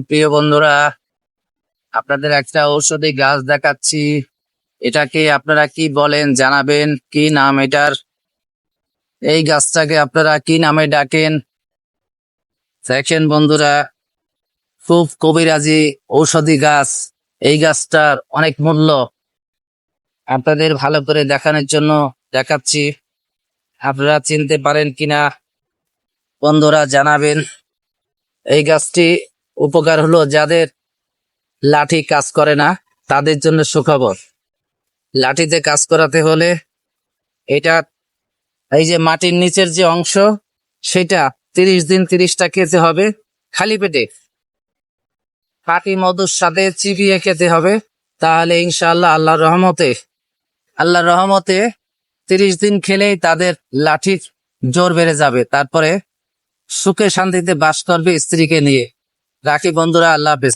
প্রিয় বন্ধুরা, আপনাদের একটা ঔষধি গাছ দেখাচ্ছি। এটাকে আপনারা কি বলেন জানাবেন। কি নাম এটার? এই গাছটাকে আপনারা কি নামে ডাকেন? দেখেন বন্ধুরা, খুব কবিরাজি ঔষধি গাছ। এই গাছটার অনেক মূল্য। আপনাদের ভালো করে দেখানোর জন্য দেখাচ্ছি। আপনারা চিনতে পারেন কিনা বন্ধুরা জানাবেন। এই গাছটি উপকার হলো যাদের লাঠি কাজ করে না, তাদের জন্য সুখবর। লাঠিতে কাজ করাতে হলে এটা, এই যে মাটির নিচের যে অংশ, সেটা 30 দিন 30টা খেতে হবে খালি পেটে। পাটি মধুর সাথে চিবিয়ে খেতে হবে। তাহলে ইনশাআল্লাহ আল্লাহর রহমতে 30 দিন খেলেই তাদের লাঠির জোর বেড়ে যাবে। তারপরে সুখে শান্তিতে বাস করবে স্ত্রীকে নিয়ে। রাখি বন্ধুরা, আল্লাহ হাফেজ।